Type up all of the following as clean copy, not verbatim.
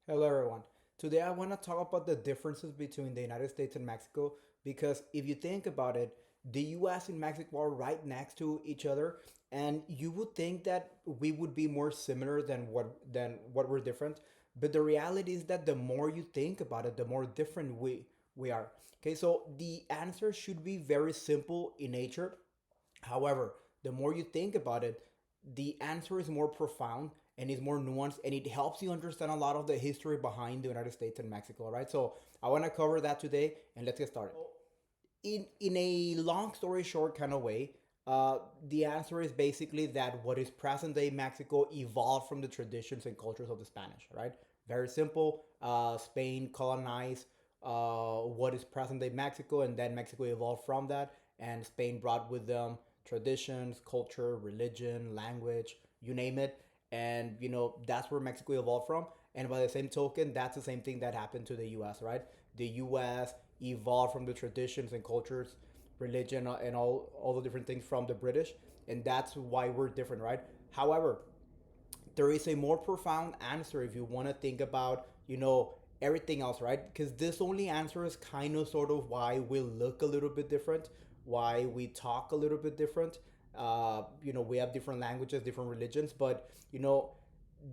Hello, everyone. Today, I want to talk about the differences between the United States and Mexico because if you think about it, the US and Mexico are right next to each other, and you would think that we would be more similar than what we're different. But the reality is that the more you think about it, the more different we are. Okay, so the answer should be very simple in nature. However, the more you think about it, the answer is more profound and is more nuanced, and it helps you understand a lot of the history behind the United States and Mexico, right? So I want to cover that today, and let's get started. In a long story short kind of way, the answer is basically that what is present day Mexico evolved from the traditions and cultures of the Spanish, right? Very simple. Spain colonized what is present day Mexico, and then Mexico evolved from that, and Spain brought with them traditions, culture, religion, language, you name it, and that's where Mexico evolved from. And by the same token, that's the same thing that happened to the U.S., right? The U.S. evolved from the traditions and cultures, religion, and all the different things from the British, and that's why we're different, right? However, there is a more profound answer if you want to think about everything else, right? Because this only answer is kind of sort of why we look a little bit different, why we talk a little bit different. We have different languages, different religions, but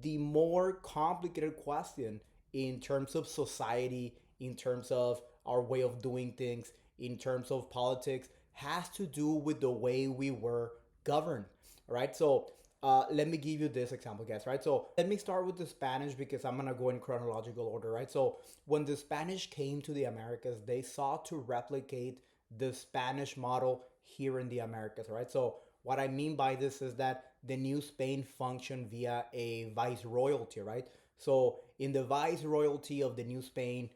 the more complicated question in terms of society, in terms of our way of doing things, in terms of politics, has to do with the way we were governed, right? So let me give you this example, guys, right? So let me start with the Spanish because I'm gonna go in chronological order, right? So when the Spanish came to the Americas, they sought to replicate the Spanish model here in the Americas, right? So what I mean by this is that the New Spain functioned via a viceroyalty, right? So in the viceroyalty of the New Spain,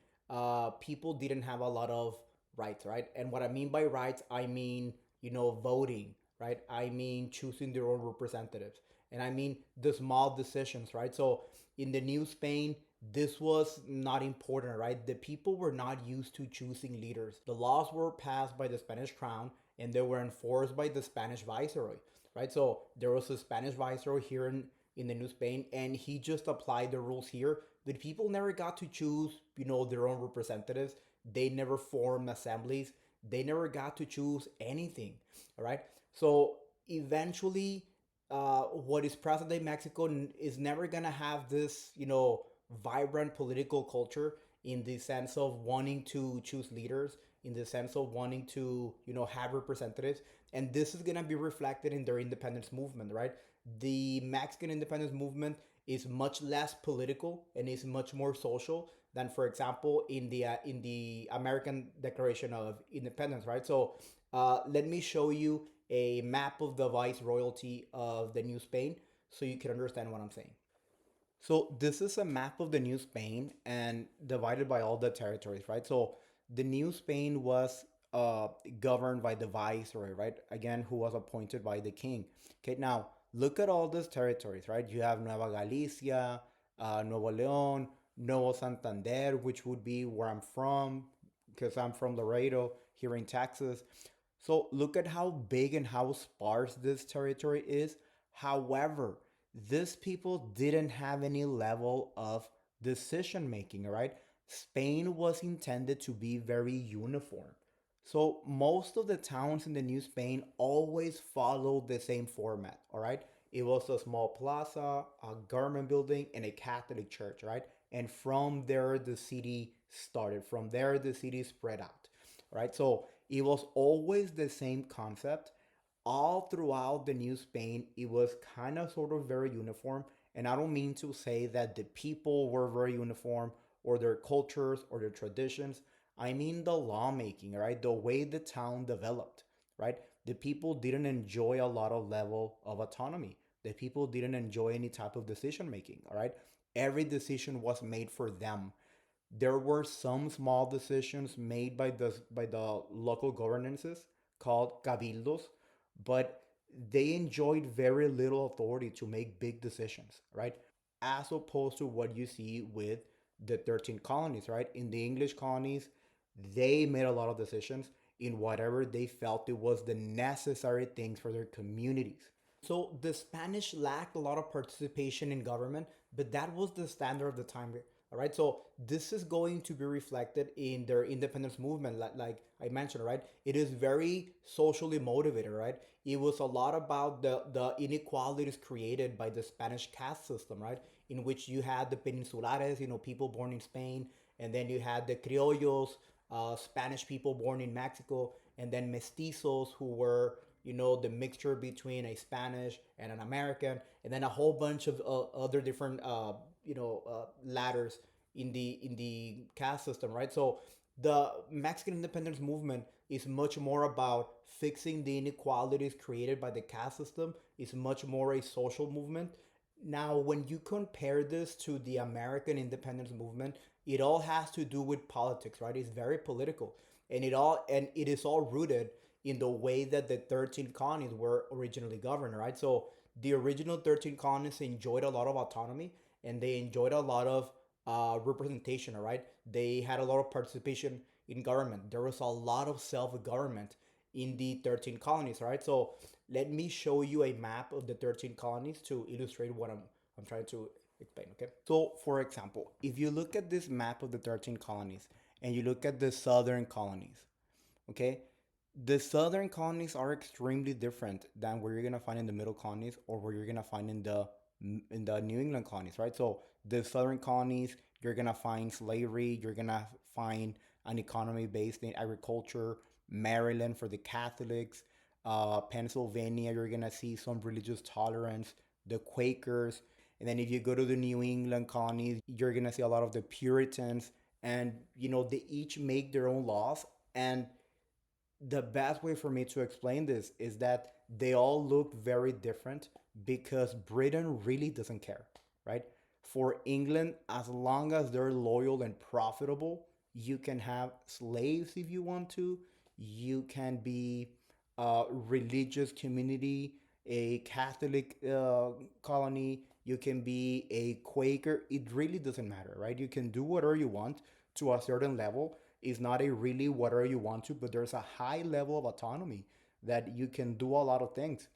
people didn't have a lot of rights, right? And what I mean by rights, I mean voting, right? I mean choosing their own representatives, and I mean the small decisions, right? So in the New Spain, this was not important, right? The people were not used to choosing leaders. The laws were passed by the Spanish crown and they were enforced by the Spanish viceroy, right? So there was a Spanish viceroy here in the New Spain, and he just applied the rules here. The people never got to choose, their own representatives. They never formed assemblies. They never got to choose anything, all right? So eventually, what is present day Mexico is never gonna have this, vibrant political culture in the sense of wanting to choose leaders, in the sense of wanting to, have representatives, and this is gonna be reflected in their independence movement, right? The Mexican independence movement is much less political and is much more social than, for example, in the American Declaration of Independence, right? So let me show you a map of the viceroyalty of the New Spain so you can understand what I'm saying. So this is a map of the New Spain and divided by all the territories, right? So the New Spain was governed by the viceroy, right? Again, who was appointed by the king. Okay, now look at all these territories, right? You have Nueva Galicia, Nuevo León, Nuevo Santander, which would be where I'm from, because I'm from Laredo here in Texas. So look at how big and how sparse this territory is. However, these people didn't have any level of decision making, right? Spain was intended to be very uniform. So most of the towns in the New Spain always followed the same format, all right? It was a small plaza, a government building, and a Catholic church, right? And from there, the city started. From there, the city spread out, right? So it was always the same concept all throughout the New Spain. It was kind of sort of very uniform. And I don't mean to say that the people were very uniform or their cultures or their traditions. I mean the lawmaking, right? The way the town developed, right? The people didn't enjoy a lot of level of autonomy. The people didn't enjoy any type of decision making, all right? Every decision was made for them. There were some small decisions made by the local governances called cabildos, but they enjoyed very little authority to make big decisions, right? As opposed to what you see with the 13 colonies, right? In the English colonies, they made a lot of decisions in whatever they felt it was the necessary things for their communities. So the Spanish lacked a lot of participation in government, but that was the standard of the time. All right, so this is going to be reflected in their independence movement, like I mentioned, right? It is very socially motivated, right? It was a lot about the inequalities created by the Spanish caste system, right? In which you had the peninsulares, people born in Spain, and then you had the criollos, Spanish people born in Mexico, and then mestizos who were, the mixture between a Spanish and an American, and then a whole bunch of other different, ladders in the caste system, right? So the Mexican independence movement is much more about fixing the inequalities created by the caste system. It's much more a social movement. Now, when you compare this to the American independence movement, it all has to do with politics, right? It's very political, and it is all rooted in the way that the 13 colonies were originally governed, right? So the original 13 colonies enjoyed a lot of autonomy, and they enjoyed a lot of representation, right? They had a lot of participation in government. There was a lot of self government in the 13 colonies, right? So let me show you a map of the 13 colonies to illustrate what I'm trying to explain, okay? So, for example, if you look at this map of the 13 colonies and you look at the southern colonies, okay, the southern colonies are extremely different than where you're gonna find in the middle colonies or where you're gonna find in the New England colonies, right? So the southern colonies, you're gonna find slavery, you're gonna find an economy based in agriculture. Maryland for the Catholics, Pennsylvania, you're gonna see some religious tolerance, the Quakers, and then if you go to the New England colonies, you're gonna see a lot of the Puritans, and they each make their own laws. And the best way for me to explain this is that they all look very different because Britain really doesn't care, right? For England, as long as they're loyal and profitable, you can have slaves if you want to. You can be a religious community, a Catholic colony. You can be a Quaker. It really doesn't matter, right? You can do whatever you want to a certain level. It's not a really whatever you want to, but there's a high level of autonomy that you can do a lot of things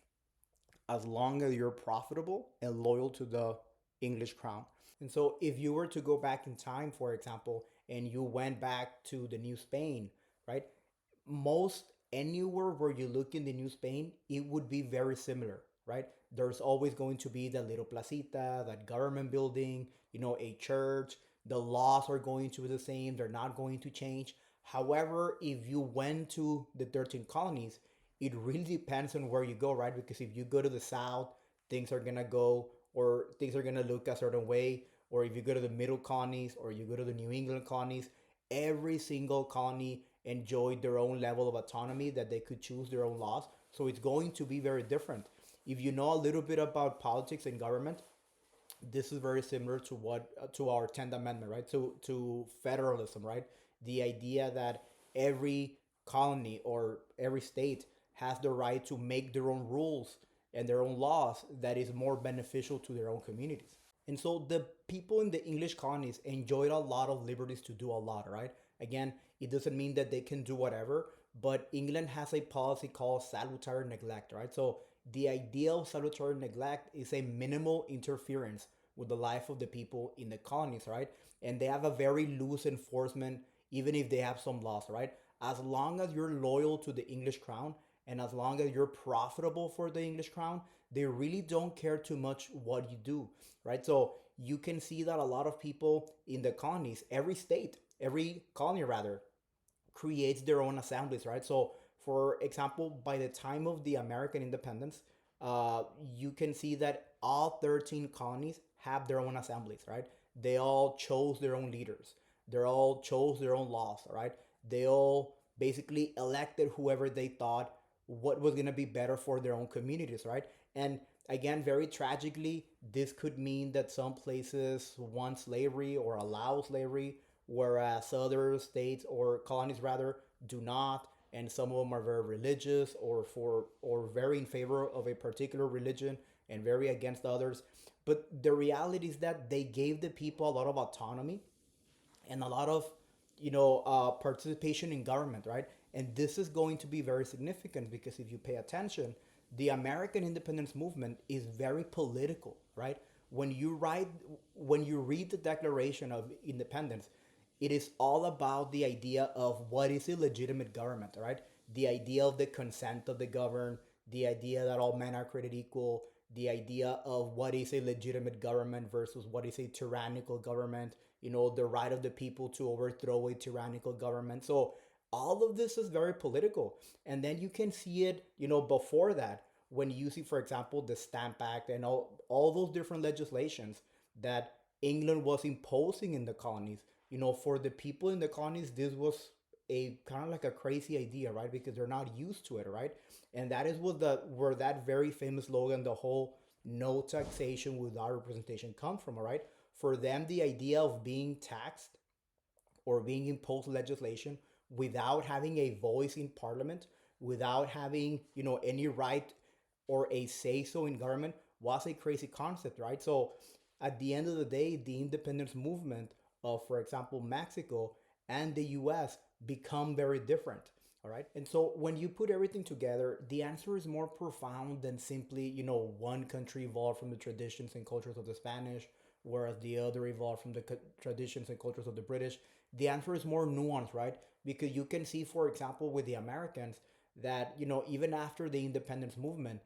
as long as you're profitable and loyal to the English crown. And so, if you were to go back in time, for example, and you went back to the New Spain, right? Most anywhere where you look in the New Spain, it would be very similar, right? There's always going to be that little placita, that government building, a church. The laws are going to be the same, they're not going to change. However, if you went to the 13 colonies, it really depends on where you go, right? Because if you go to the south, things are gonna go, or things are gonna look a certain way. Or if you go to the middle colonies, or you go to the New England colonies, every single colony enjoyed their own level of autonomy that they could choose their own laws. So it's going to be very different. If you know a little bit about politics and government, this is very similar to what to our 10th amendment, right? To federalism, right? The idea that every colony or every state has the right to make their own rules and their own laws that is more beneficial to their own communities. And so the people in the English colonies enjoyed a lot of liberties to do a lot, right? Again, it doesn't mean that they can do whatever, but England has a policy called salutary neglect, right? So the idea of salutary neglect is a minimal interference with the life of the people in the colonies, right? And they have a very loose enforcement, even if they have some laws, right? As long as you're loyal to the English crown and as long as you're profitable for the English crown, they really don't care too much what you do, right? So you can see that a lot of people in the colonies, every state, every colony rather, creates their own assemblies, right? So, for example, by the time of the American independence, you can see that all 13 colonies have their own assemblies, right? They all chose their own leaders. They all chose their own laws, right? They all basically elected whoever they thought what was going to be better for their own communities, right? And again, very tragically, this could mean that some places want slavery or allow slavery, whereas other states or colonies rather do not, and some of them are very religious or very in favor of a particular religion and very against others. But the reality is that they gave the people a lot of autonomy and a lot of participation in government, right? And this is going to be very significant because if you pay attention, the American independence movement is very political, right? when you write, when you read the Declaration of Independence, it is all about the idea of what is a legitimate government, right? The idea of the consent of the governed, the idea that all men are created equal, the idea of what is a legitimate government versus what is a tyrannical government, the right of the people to overthrow a tyrannical government. So all of this is very political. And then you can see it, before that, when you see, for example, the Stamp Act and all those different legislations that England was imposing in the colonies. For the people in the colonies, this was a kind of like a crazy idea, right? Because they're not used to it, right? And that is what the where that very famous slogan, the whole "no taxation without representation," come from, all right? For them, the idea of being taxed or being imposed legislation without having a voice in parliament, without having, any right or a say so in government was a crazy concept, right? So at the end of the day, the independence movement of, for example, Mexico and the US become very different. All right. And so when you put everything together, the answer is more profound than simply, one country evolved from the traditions and cultures of the Spanish, whereas the other evolved from the traditions and cultures of the British. The answer is more nuanced, right? Because you can see, for example, with the Americans, that, even after the independence movement,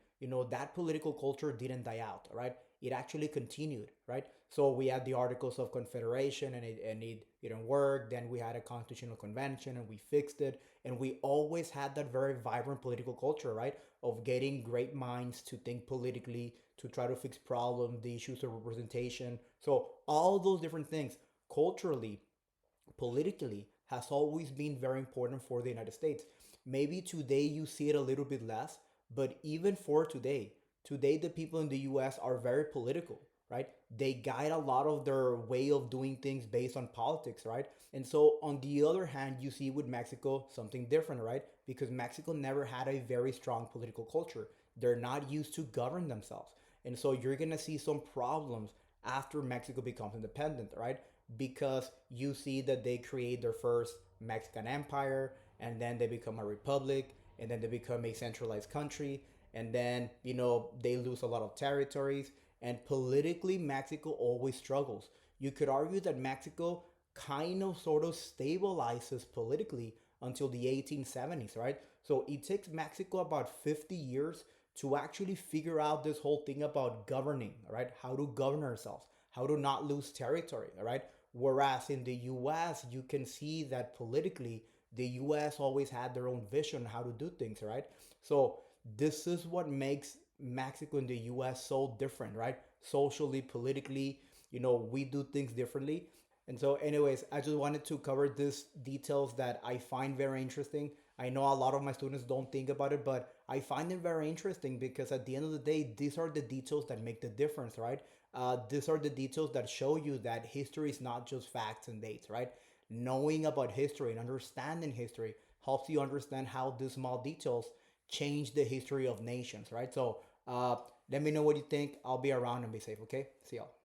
that political culture didn't die out, right? It actually continued, right? So we had the Articles of Confederation, and it didn't work. Then we had a constitutional convention and we fixed it. And we always had that very vibrant political culture, right? Of getting great minds to think politically, to try to fix problems, the issues of representation. So all those different things culturally, politically, has always been very important for the United States. Maybe today you see it a little bit less, but even for today the people in the US are very political, right? They guide a lot of their way of doing things based on politics, right? And so on the other hand, you see with Mexico something different, right? Because Mexico never had a very strong political culture. They're not used to govern themselves. And so you're going to see some problems after Mexico becomes independent, right? Because you see that they create their first Mexican empire, and then they become a republic, and then they become a centralized country, and then, they lose a lot of territories. And politically, Mexico always struggles. You could argue that Mexico kind of sort of stabilizes politically until the 1870s, right? So it takes Mexico about 50 years to actually figure out this whole thing about governing, right? How to govern ourselves, how to not lose territory, right? Whereas in the US, you can see that politically, the US always had their own vision on how to do things, right? So this is what makes Mexico and the US so different, right? Socially, politically, we do things differently. And so, anyways, I just wanted to cover these details that I find very interesting. I know a lot of my students don't think about it, but I find them very interesting because at the end of the day, these are the details that make the difference, right? These are the details that show you that history is not just facts and dates, right? Knowing about history and understanding history helps you understand how these small details change the history of nations, right? So, let me know what you think. I'll be around and be safe, okay? See y'all.